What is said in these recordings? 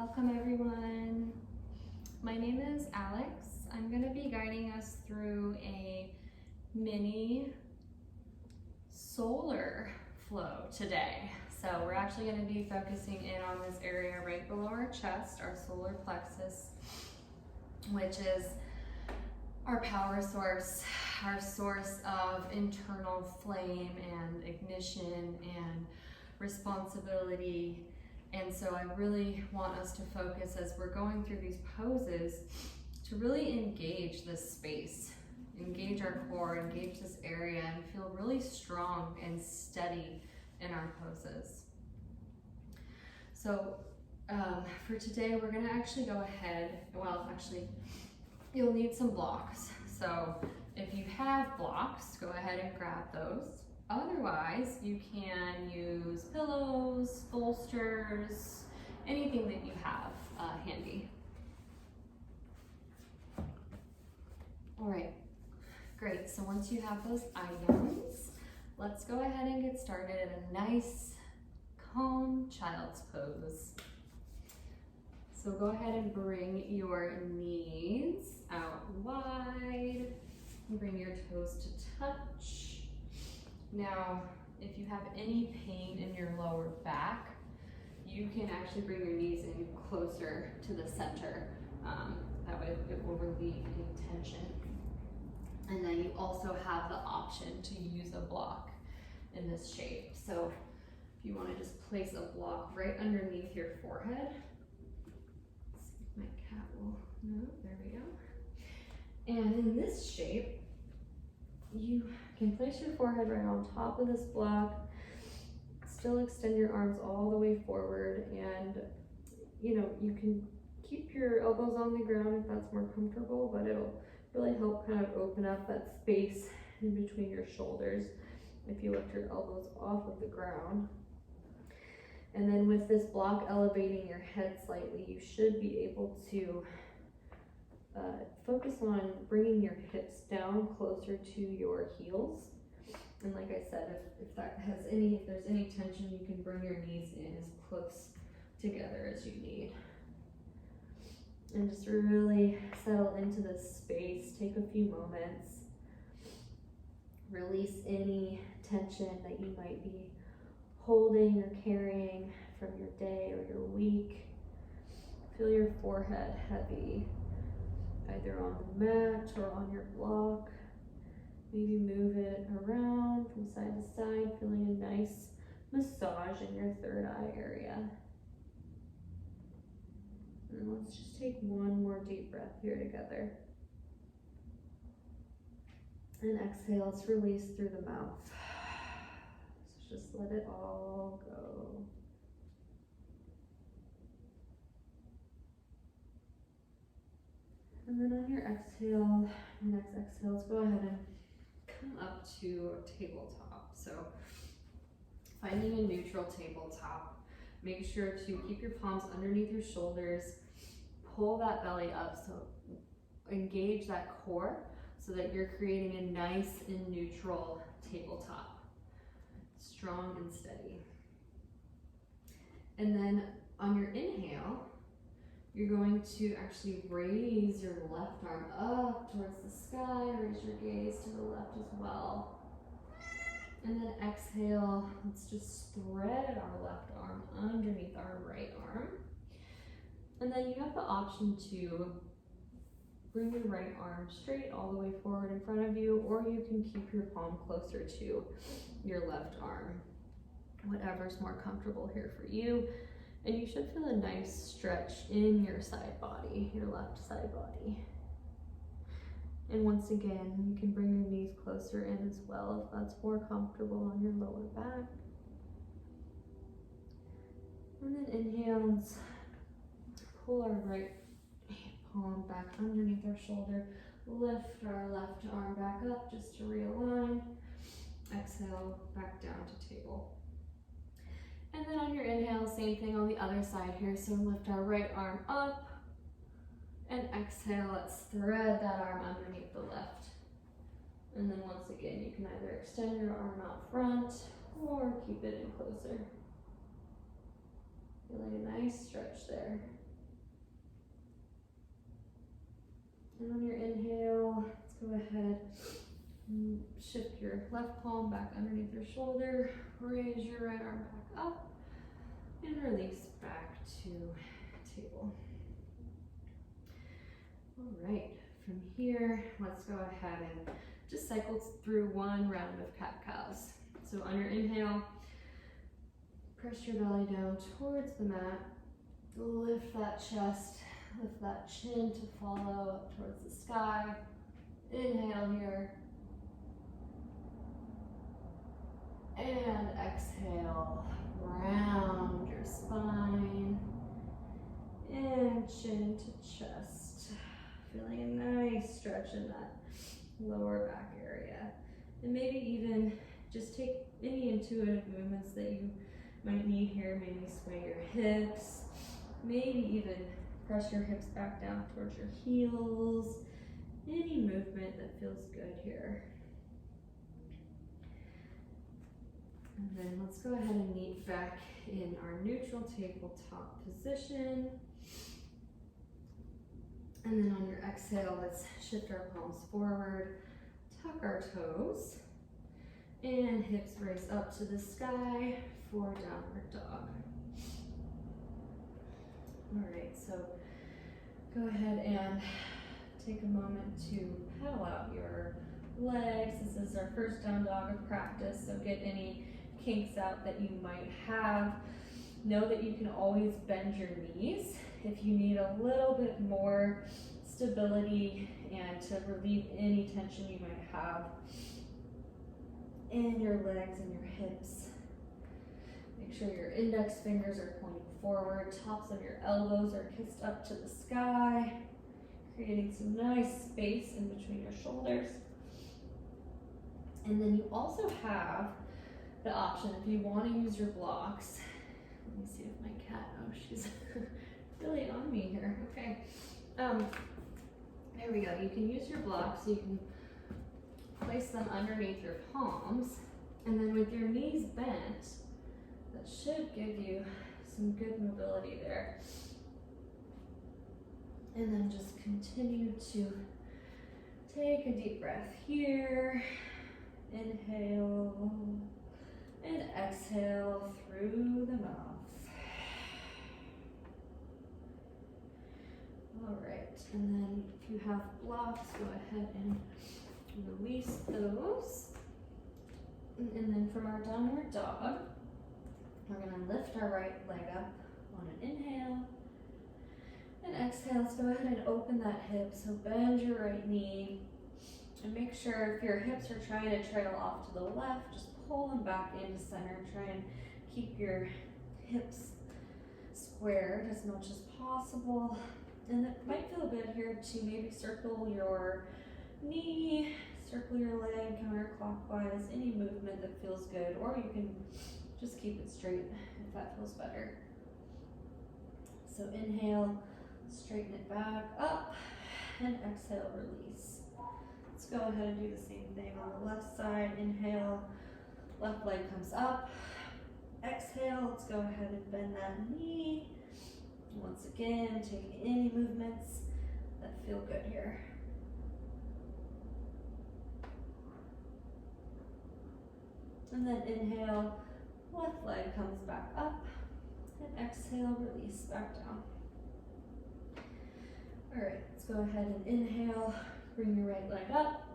Welcome everyone. My name is Alex. I'm going to be guiding us through a mini solar flow today. So we're actually going to be focusing in on this area right below our chest, our solar plexus, which is our power source, our source of internal flame and ignition and responsibility. And so I really want us to focus as we're going through these poses to really engage this space, engage our core, engage this area, and feel really strong and steady in our poses. So for today, we're gonna actually go ahead, you'll need some blocks. So if you have blocks, go ahead and grab those. Otherwise, you can use pillows, bolsters, anything that you have handy. All right, great. So once you have those items, let's go ahead and get started in a nice, calm child's pose. So go ahead and bring your knees out wide and bring your toes to touch. Now, if you have any pain in your lower back, you can actually bring your knees in closer to the center. That way it will relieve any tension. And then you also have the option to use a block in this shape. So if you want to just place a block right underneath your forehead. Let's see if my cat will move. There we go. And in this shape, you can place your forehead right on top of this block, still extend your arms all the way forward, and you can keep your elbows on the ground if that's more comfortable, but it'll really help kind of open up that space in between your shoulders if you lift your elbows off of the ground. And then with this block elevating your head slightly, you should be able to focus on bringing your hips down closer to your heels. And like I said, if there's any tension, you can bring your knees in as close together as you need. And just really settle into this space. Take a few moments. Release any tension that you might be holding or carrying from your day or your week. Feel your forehead heavy, either on the mat or on your block. Maybe move it around from side to side, feeling a nice massage in your third eye area. And let's just take one more deep breath here together. And exhale, let's release through the mouth. So just let it all go. And then on your exhale, your next exhale, let's go ahead and come up to tabletop. So finding a neutral tabletop, make sure to keep your palms underneath your shoulders, pull that belly up, so engage that core so that you're creating a nice and neutral tabletop, strong and steady. And then on your inhale, you're going to actually raise your left arm up towards the sky, raise your gaze to the left as well. And then exhale, let's just thread our left arm underneath our right arm. And then you have the option to bring your right arm straight all the way forward in front of you, or you can keep your palm closer to your left arm, whatever's more comfortable here for you. And you should feel a nice stretch in your side body, your left side body. And once again, you can bring your knees closer in as well if that's more comfortable on your lower back. And then inhale, let's pull our right palm back underneath our shoulder, lift our left arm back up just to realign. Exhale, back down to table. And then on your inhale, same thing on the other side here. So lift our right arm up and exhale, let's thread that arm underneath the left. And then once again, you can either extend your arm out front or keep it in closer. Feeling a nice stretch there. inhale, let's go ahead and shift your left palm back underneath your shoulder, raise your right arm back up, and release back to table. All right, from here, let's go ahead and just cycle through one round of cat-cows. So on your inhale, press your belly down towards the mat, lift that chest, lift that chin to follow up towards the sky. Inhale here. And exhale, round your spine. And chin to chest. Feeling a nice stretch in that lower back area. And maybe even just take any intuitive movements that you might need here. Maybe sway your hips. Maybe even press your hips back down towards your heels. Any movement that feels good here. And then let's go ahead and meet back in our neutral tabletop position. And then on your exhale, let's shift our palms forward, tuck our toes, and hips raise up to the sky for downward dog. All right, so go ahead and take a moment to paddle out your legs. This is our first down dog of practice, so get any kinks out that you might have. Know that you can always bend your knees if you need a little bit more stability and to relieve any tension you might have in your legs and your hips. Make sure your index fingers are pointing forward, tops of your elbows are kissed up to the sky, creating some nice space in between your shoulders. And then you also have the option, if you want to use your blocks. Let me see if my cat, oh, she's really on me here. Okay. There we go. You can use your blocks. So you can place them underneath your palms. And then with your knees bent, that should give you some good mobility there. And then just continue to take a deep breath here. Inhale. And exhale through the mouth. All right, and then if you have blocks, go ahead and release those. And then from our downward dog, we're gonna lift our right leg up on an inhale. And exhale, let's go ahead and open that hip. So bend your right knee. And make sure if your hips are trying to trail off to the left, just pull them back into center. Try and keep your hips squared as much as possible. And it might feel good here to maybe circle your knee, circle your leg counterclockwise, any movement that feels good, or you can just keep it straight if that feels better. So inhale, straighten it back up, and exhale, release. Let's go ahead and do the same thing on the left side. Inhale, left leg comes up. Exhale, let's go ahead and bend that knee. Once again, take any movements that feel good here. And then inhale, left leg comes back up. And exhale, release back down. All right, let's go ahead and inhale. Bring your right leg up.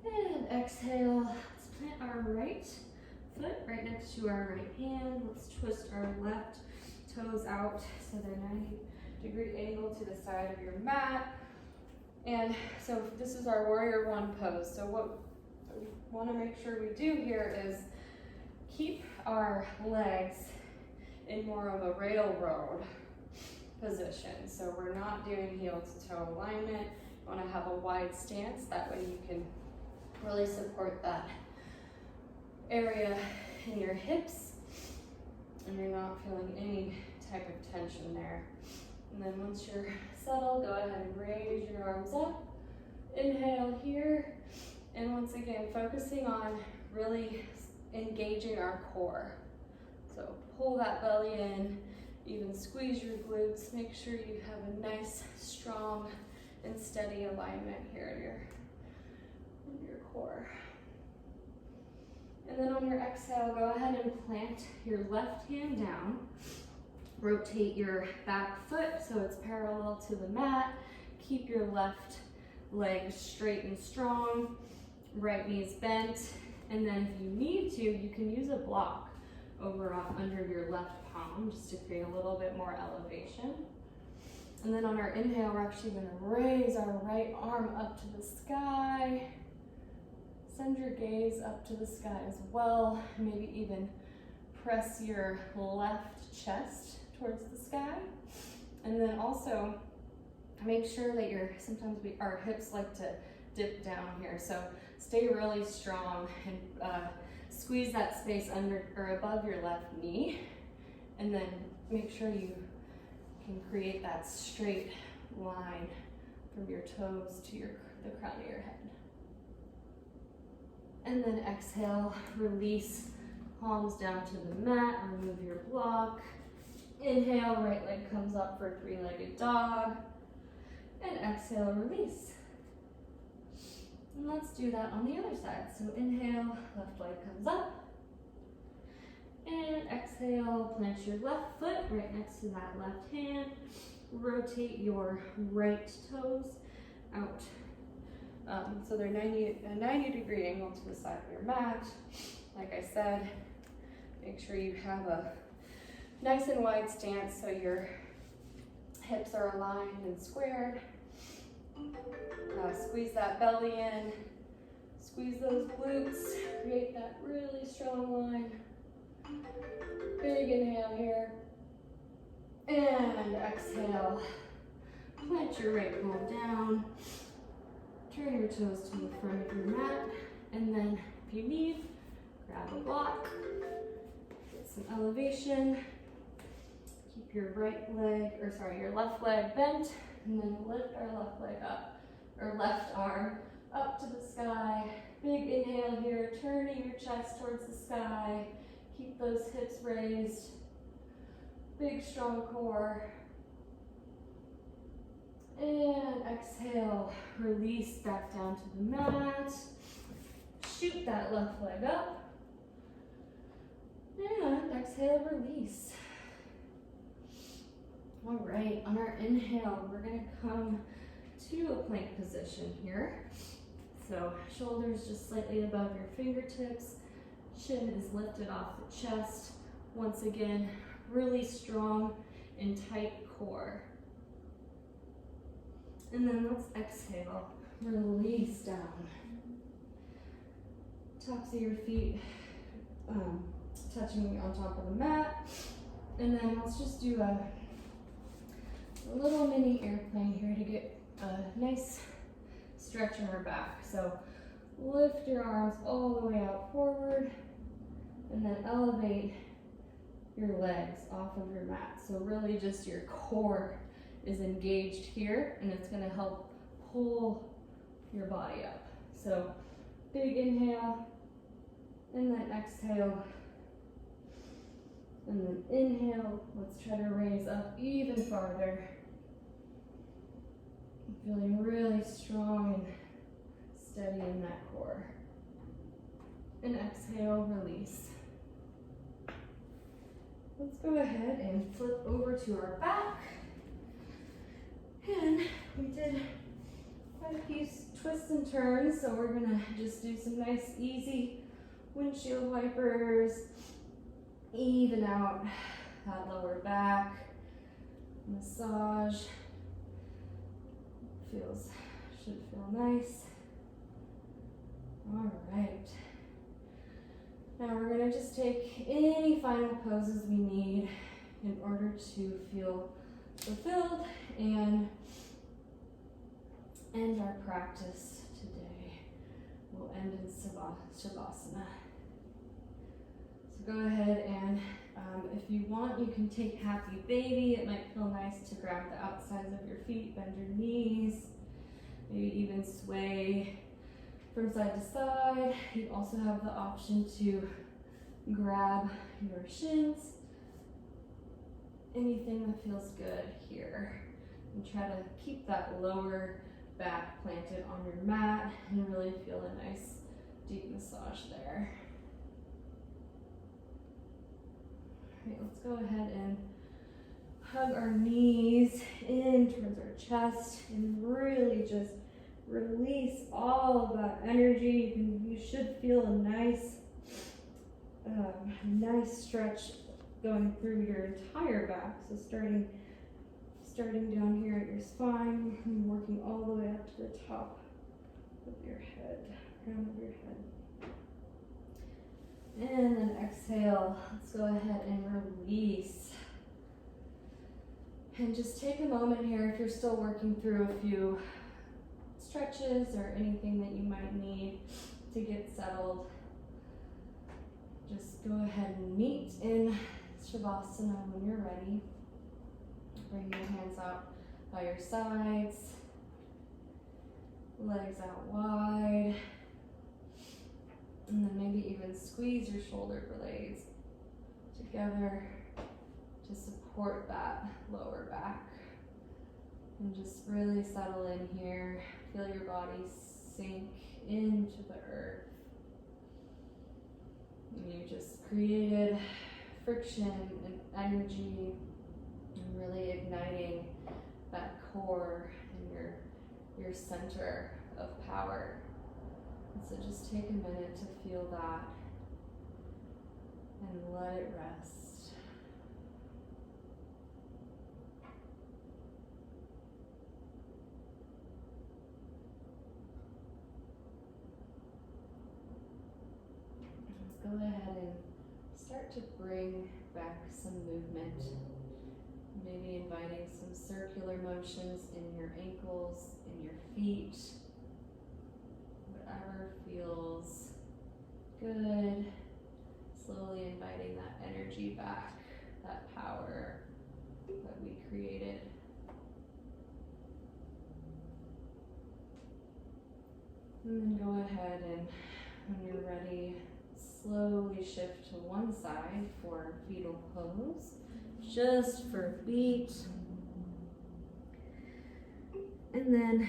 And exhale, let's plant our right foot right next to our right hand. Let's twist our left toes out so they're 90-degree angle to the side of your mat. And so this is our warrior one pose. So what we want to make sure we do here is keep our legs in more of a railroad position. So we're not doing heel to toe alignment. You want to have a wide stance. That way you can really support that area in your hips and you're not feeling any type of tension there. And then once you're settled, go ahead and raise your arms up. Inhale here. And once again, focusing on really engaging our core. So pull that belly in, even squeeze your glutes. Make sure you have a nice, strong and steady alignment here in your core. And then on your exhale, go ahead and plant your left hand down. Rotate your back foot so it's parallel to the mat. Keep your left leg straight and strong. Right knee's bent. And then if you need to, you can use a block over under your left palm just to create a little bit more elevation. And then on our inhale, we're actually going to raise our right arm up to the sky. Send your gaze up to the sky as well. Maybe even press your left chest towards the sky. And then also make sure that sometimes our hips like to dip down here. So stay really strong and squeeze that space under or above your left knee. And then make sure you can create that straight line from your toes to the crown of your head. And then exhale, release, palms down to the mat, remove your block. Inhale, right leg comes up for three-legged dog. And exhale, release. And let's do that on the other side. So inhale, left leg comes up. And exhale, plant your left foot right next to that left hand. Rotate your right toes out. So they're a 90-degree angle to the side of your mat. Like I said, make sure you have a nice and wide stance so your hips are aligned and squared. Squeeze that belly in. Squeeze those glutes. Create that really strong line. Big inhale here. And exhale. Plant your right palm down. Turn your toes to the front of your mat. And then if you need, grab a block. Get some elevation. Keep your your left leg bent. And then lift our left leg up, or left arm up to the sky. Big inhale here, turning your chest towards the sky. Keep those hips raised. Big strong core. And exhale, release back down to the mat. Shoot that left leg up. And exhale, release. All right, on our inhale, we're gonna come to a plank position here. So shoulders just slightly above your fingertips. Chin is lifted off the chest. Once again, really strong and tight core. And then let's exhale, release down. Tops of your feet touching on top of the mat. And then let's just do a little mini airplane here to get a nice stretch in our back. So lift your arms all the way out forward and then elevate your legs off of your mat. So really just your core is engaged here and it's going to help pull your body up. So big inhale and then exhale. And then inhale, let's try to raise up even farther. Feeling really strong and steady in that core. And exhale, release. Let's go ahead and flip over to our back. And we did quite a few twists and turns, so we're gonna just do some nice, easy windshield wipers. Even out that lower back, massage, should feel nice. All right. Now we're gonna just take any final poses we need in order to feel fulfilled and end our practice today. We'll end in Shavasana. So go ahead and if you want, you can take Happy Baby. It might feel nice to grab the outsides of your feet, bend your knees, maybe even sway from side to side. You also have the option to grab your shins, anything that feels good here. And try to keep that lower back planted on your mat and really feel a nice deep massage there. All right, let's go ahead and hug our knees in towards our chest and really just release all of that energy. You should feel a nice stretch going through your entire back. So starting down here at your spine and working all the way up to the top of your head, crown of your head. And then exhale. Let's go ahead and release. And just take a moment here if you're still working through a few stretches or anything that you might need to get settled. Just go ahead and meet in Shavasana when you're ready. Bring your hands out by your sides, legs out wide, and then maybe even squeeze your shoulder blades together to support that lower back. And just really settle in here. Feel your body sink into the earth. And you just created friction and energy and really igniting that core and your center of power. And so just take a minute to feel that and let it rest. Go ahead and start to bring back some movement. Maybe inviting some circular motions in your ankles, in your feet, whatever feels good. Slowly inviting that energy back, that power that we created. And then go ahead and when you're ready, slowly shift to one side for fetal pose, just for a beat. And then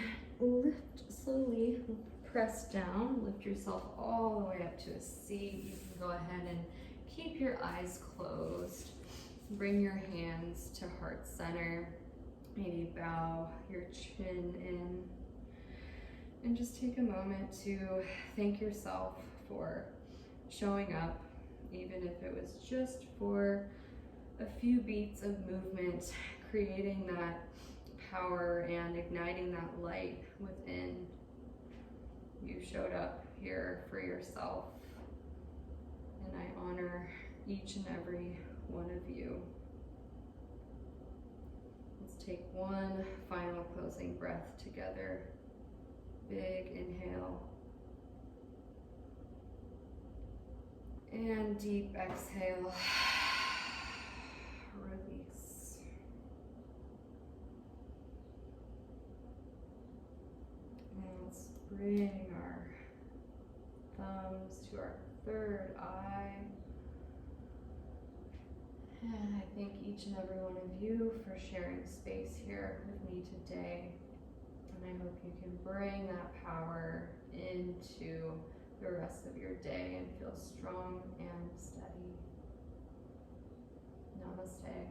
slowly press down, lift yourself all the way up to a seat. You can go ahead and keep your eyes closed. Bring your hands to heart center. Maybe bow your chin in. And just take a moment to thank yourself for showing up, even if it was just for a few beats of movement, creating that power and igniting that light within. You showed up here for yourself, and I honor each and every one of you. Let's take one final closing breath together. Big inhale. And deep exhale. Release. And let's bring our thumbs to our third eye. And I thank each and every one of you for sharing space here with me today. And I hope you can bring that power into the rest of your day and feel strong and steady. Namaste.